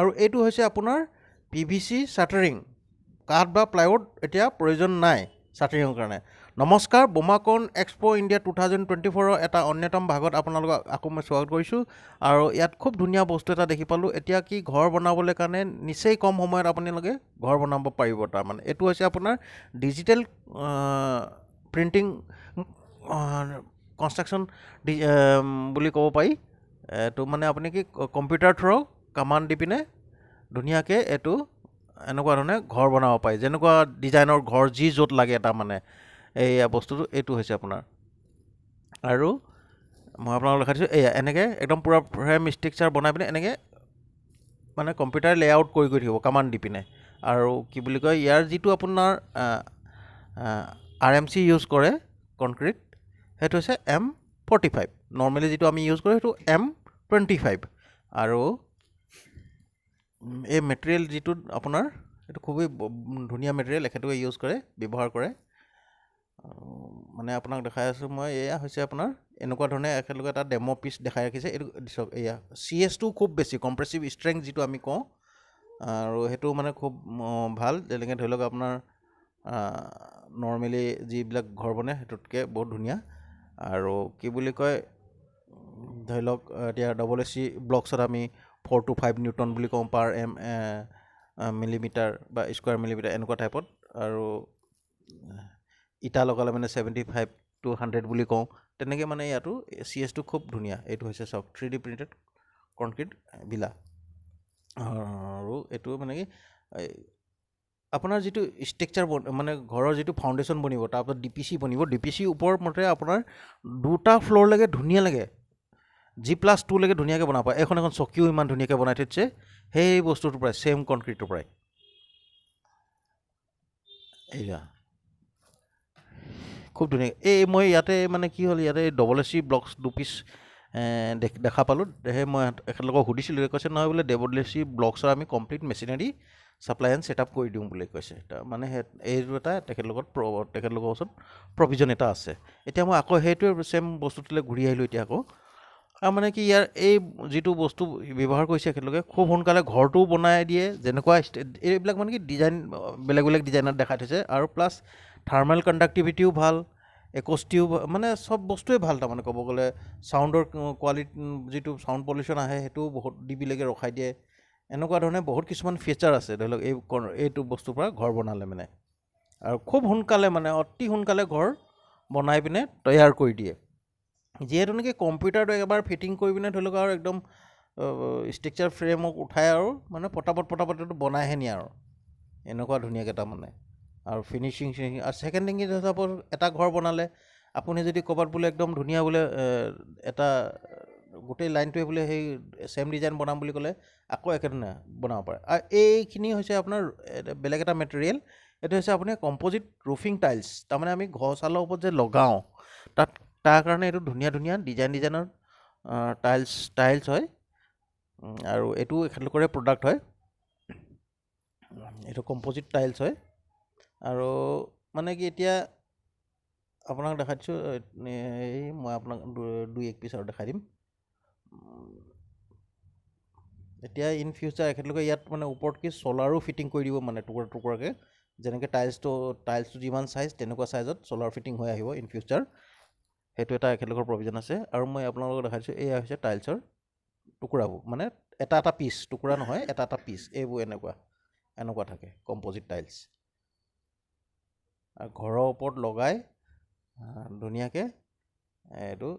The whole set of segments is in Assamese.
আৰু এইটো হৈছে আপোনাৰ PVC চাটাৰিং, কাঠ বা প্লাইউড এতিয়া প্ৰয়োজন নাই চাটাৰিঙৰ কাৰণে। নমস্কাৰ, বোমাকন এক্সপো ইণ্ডিয়া 2024ৰ এটা অন্যতম ভাগত আপোনালোকক আকৌ মই স্বাগত কৰিছোঁ। আৰু ইয়াত খুব ধুনীয়া বস্তু এটা দেখি পালোঁ। এতিয়া কি ঘৰ বনাবলৈ কাৰণে নিচেই কম সময়ত আপোনালোকে ঘৰ বনাব পাৰিব। তাৰমানে এইটো হৈছে আপোনাৰ ডিজিটেল প্ৰিণ্টিং কনষ্ট্ৰাকশ্যন বুলি ক'ব পাৰি। এইটো মানে আপুনি কি কম্পিউটাৰ থ্ৰু কামাণ্ড দি পিনে ধুনীয়াকৈ এইটো এনেকুৱা ধৰণে ঘৰ বনাব পাৰি, যেনেকুৱা ডিজাইনৰ ঘৰ যি য'ত লাগে তাৰমানে এইয়া বস্তুটো এইটো হৈছে আপোনাৰ। আৰু মই আপোনালোকক দেখাই দিছোঁ, এয়া এনেকৈ একদম পূৰা ফ্ৰেম ষ্ট্ৰাকচাৰ বনাই পিনে এনেকৈ মানে কম্পিউটাৰ লেআউট কৰি থাকিব কামাণ্ড দি পিনে। আৰু কি বুলি কয়, ইয়াৰ যিটো আপোনাৰ RMC ইউজ কৰে কনক্ৰিট, সেইটো হৈছে M45। নৰ্মেলি যিটো আমি ইউজ কৰোঁ সেইটো M25। আৰু এই মেটেৰিয়েল যিটো আপোনাৰ এইটো খুবেই ধুনীয়া মেটেৰিয়েল, এখেতলোকে ইউজ কৰে, ব্যৱহাৰ কৰে। মানে আপোনাক দেখাই আছোঁ মই, এয়া হৈছে আপোনাৰ এনেকুৱা ধৰণে এখেতলোকে এটা ডেমো পিচ দেখাই ৰাখিছে। এইটো চাওক, এয়া CS2 খুব বেছি কম্প্ৰেছিভ ষ্ট্ৰেংথ যিটো আমি কওঁ, আৰু সেইটো মানে খুব ভাল। যেনেকৈ ধৰি লওক আপোনাৰ নৰ্মেলি যিবিলাক ঘৰ বনে সেইটোতকৈ বহুত ধুনীয়া। আৰু কি বুলি কয়, ধৰি লওক এতিয়া WC ব্লকছত আমি 4 to 5 নিউটন বুলি কওঁ পাৰ মিলিমিটাৰ বা স্কুৱাৰ মিলিমিটাৰ এনেকুৱা টাইপত। আৰু ইটা লগালে মানে 75 to 100 বুলি কওঁ, তেনেকৈ মানে ইয়াতো CS2 খুব ধুনীয়া। এইটো হৈছে চাওক 3D প্ৰিণ্টেড কনক্ৰিট ভিলা। আৰু এইটো মানে কি আপোনাৰ যিটো ষ্ট্ৰাকচাৰ মানে ঘৰৰ যিটো ফাউণ্ডেশ্যন বনিব, তাৰপিছত DPC বনিব, DPC ওপৰত মতে আপোনাৰ 2টা ফ্ল'ৰলৈকে ধুনীয়া লাগে, G+2 লৈকে ধুনীয়াকৈ বনাব পাৰে। এখন চকীও ইমান ধুনীয়াকৈ বনাই থৈছে সেই বস্তুটোৰ পৰাই, ছেম কনক্ৰিটৰ পৰাই। এইয়া খুব ধুনীয়া। মই ইয়াতে মানে কি হ'ল, ইয়াতে WC ব্লকছ 2 পিচ দেখা পালোঁ। সেই মই এখেতলোকক সুধিছিলোঁ, কৈছে নহয় বোলে WC ব্লকছৰ আমি complete machinery supply and setup কৰি দিওঁ বুলি কৈছে। মানে এইটো এটা তেখেতলোকৰ ওচৰত প্ৰভিজন এটা আছে। এতিয়া মই আকৌ সেইটোৱে ছেম বস্তুটোলৈ ঘূৰি আহিলোঁ এতিয়া আকৌ। আৰু মানে কি ইয়াৰ এই যিটো বস্তু ব্যৱহাৰ কৰিছে এখেতলোকে, খুব সোনকালে ঘৰটোও বনাই দিয়ে, যেনেকুৱা এইবিলাক মানে কি ডিজাইন বেলেগ বেলেগ ডিজাইনত দেখাই থৈছে। আৰু প্লাছ থাৰ্মেল কণ্ডাক্টিভিটিও ভাল, একষ্টিও মানে চব বস্তুৱে ভাল। তাৰমানে ক'ব গ'লে চাউণ্ডৰ কোৱালিটি, যিটো চাউণ্ড পলিউশ্যন আহে সেইটোও বহুত DB-লৈকে ৰখাই দিয়ে। এনেকুৱা ধৰণে বহুত কিছুমান ফিচাৰ আছে ধৰি লওক এইটো বস্তুৰ পৰা ঘৰ বনালে মানে। আৰু খুব সোনকালে মানে অতি সোনকালে ঘৰ বনাই পিনে তৈয়াৰ কৰি দিয়ে। যিহেতু নেকি কম্পিউটাৰটো এবাৰ ফিটিং কৰি পিনে ধৰি লওক আৰু একদম ষ্ট্ৰাকচাৰ ফ্ৰেমক উঠাই আৰু মানে পটাপট বনাইহে নিয়ে আৰু এনেকুৱা ধুনীয়াকৈ তাৰমানে। আৰু ফিনিচিং আৰু ছেকেণ্ড থিং হিচাপত এটা ঘৰ বনালে আপুনি যদি ক'ৰবাত বোলে একদম ধুনীয়া বোলে এটা গোটেই লাইনটোৱে বোলে সেই ছেম ডিজাইন বনাম বুলি ক'লে আকৌ একেধৰণে বনাব পাৰে। আৰু এইখিনি হৈছে আপোনাৰ বেলেগ এটা মেটেৰিয়েল। এইটো হৈছে আপুনি কম্প'জিট ৰুফিং টাইলছ। তাৰমানে আমি ঘৰ চালৰ ওপৰত যে লগাওঁ তাৰ কাৰণে এইটো ধুনীয়া ধুনীয়া ডিজাইনৰ টাইলছ হয়। আৰু এইটো এখেতলোকৰে প্ৰডাক্ট হয়, এইটো কম্প'জিট টাইলছ হয়। আৰু মানে কি এতিয়া আপোনাক দেখাই দিছোঁ, মই আপোনাক 2-1 পিচ আৰু দেখাই দিম। এতিয়া ইন ফিউচাৰ এখেতলোকে ইয়াত মানে ওপৰত কি চ'লাৰো ফিটিং কৰি দিব, মানে টুকুৰাকৈ যেনেকৈ টাইলছটো যিমান চাইজ তেনেকুৱা চাইজত চ'লাৰ ফিটিং হৈ আহিব ইন ফিউচাৰ। সেইটো এটা এখেতলোকৰ প্ৰভিজন আছে। আৰু মই আপোনালোকক দেখাইছোঁ, এয়া হৈছে টাইলছৰ টুকুৰাবোৰ, মানে এটা পিচ, টুকুৰা নহয়, এটা পিচ। এইবোৰ এনেকুৱা থাকে কম্প'জিট টাইলছ। আৰু ঘৰৰ ওপৰত লগাই ধুনীয়াকৈ এইটো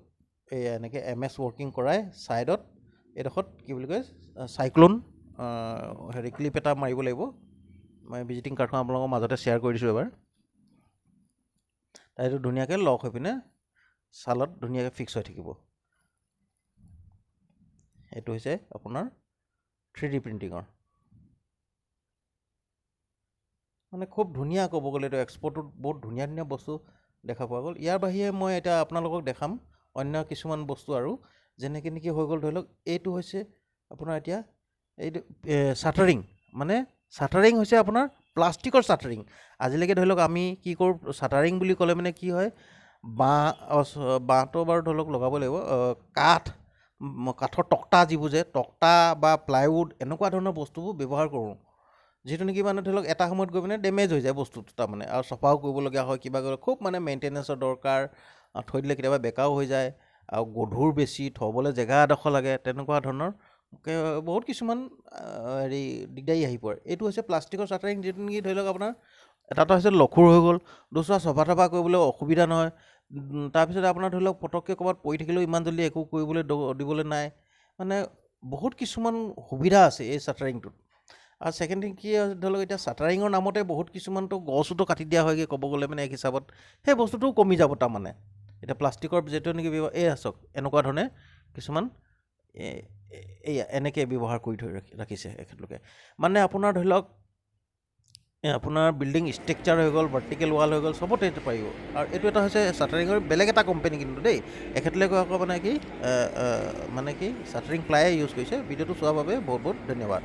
এনেকৈ MS ৱৰ্কিং কৰাই ছাইডত এইডোখৰত কি বুলি কয় চাইক্লন ক্লিপ এটা মাৰিব লাগিব। মই ভিজিটিং কাৰ্ডখন আপোনালোকৰ মাজতে শ্বেয়াৰ কৰি দিছোঁ এবাৰ। এইটো ধুনীয়াকৈ লক হৈ পিনে ছালত ধুনীয়াকৈ ফিক্স হৈ থাকিব। এইটো হৈছে আপোনাৰ 3D প্ৰিণ্টিঙৰ মানে খুব ধুনীয়া। ক'ব গ'লে এইটো এক্সপ'ৰ্টত বহুত ধুনীয়া ধুনীয়া বস্তু দেখা পোৱা গ'ল। ইয়াৰ বাহিৰে মই এতিয়া আপোনালোকক দেখাম অন্য কিছুমান বস্তু, আৰু যেনেকৈ নেকি হৈ গ'ল ধৰি লওক এইটো হৈছে আপোনাৰ এতিয়া এইটো চাটাৰিং। মানে চাটাৰিং হৈছে আপোনাৰ প্লাষ্টিকৰ চাটাৰিং। আজিলৈকে ধৰি লওক আমি কি কৰোঁ, চাটাৰিং বুলি ক'লে মানে কি হয়, বাঁহটো বাৰু ধৰি লওক লগাব লাগিব, কাঠ কাঠৰ তক্তা যিবোৰ যে তক্তা বা প্লাইউড এনেকুৱা ধৰণৰ বস্তুবোৰ ব্যৱহাৰ কৰোঁ, যিটো নেকি মানে ধৰি লওক এটা সময়ত গৈ পিনে ডেমেজ হৈ যায় বস্তুটো তাৰমানে, আৰু চফাও কৰিবলগীয়া হয়, কিবা কৰি খুব মানে মেইনটেনেঞ্চৰ দৰকাৰ, থৈ দিলে কেতিয়াবা বেকাও হৈ যায়, আৰু গধুৰ বেছি, থ'বলৈ জেগা এডোখৰ লাগে, তেনেকুৱা ধৰণৰ বহুত কিছুমান হেৰি দিগদাৰী আহি পৰে। এইটো হৈছে প্লাষ্টিকৰ চাটাৰিং, যিটো নেকি ধৰি লওক আপোনাৰ এটাটো হৈছে লখুৰ হৈ গ'ল, দুচৰা চফা তফা কৰিবলৈ অসুবিধা নহয়, তাৰপিছত আপোনাৰ ধৰি লওক পটককৈ ক'ৰবাত পৰি থাকিলেও ইমান জল্দি একো কৰিবলৈ দিবলৈ নাই, মানে বহুত কিছুমান সুবিধা আছে এই চাটাৰিংটোত। আৰু ছেকেণ্ড থিং কি ধৰি লওক এতিয়া চাটাৰিঙৰ নামতে বহুত কিছুমানতো গছতো কাটি দিয়া হয়গৈ ক'ব গ'লে মানে এক হিচাপত, সেই বস্তুটোও কমি যাব তাৰমানে। এতিয়া প্লাষ্টিকৰ যিটো নেকি এই আছক এনেকুৱা ধৰণে কিছুমান এইয়া এনেকৈ ব্যৱহাৰ কৰি থৈ ৰাখিছে এখেতলোকে। মানে আপোনাৰ ধৰি লওক আপোনাৰ বিল্ডিং ষ্ট্ৰাকচাৰ হৈ গ'ল, ভাৰ্টিকেল ৱাল হৈ গ'ল, চবতে এইটো পাৰিব। আৰু এইটো এটা হৈছে চাটাৰিঙৰ বেলেগ এটা কোম্পানী কিন্তু দেই, এখেতলোকে আকৌ মানে কি চাটাৰিং প্লায়ে ইউজ কৰিছে। ভিডিঅ'টো চোৱাৰ বাবে বহুত বহুত ধন্যবাদ।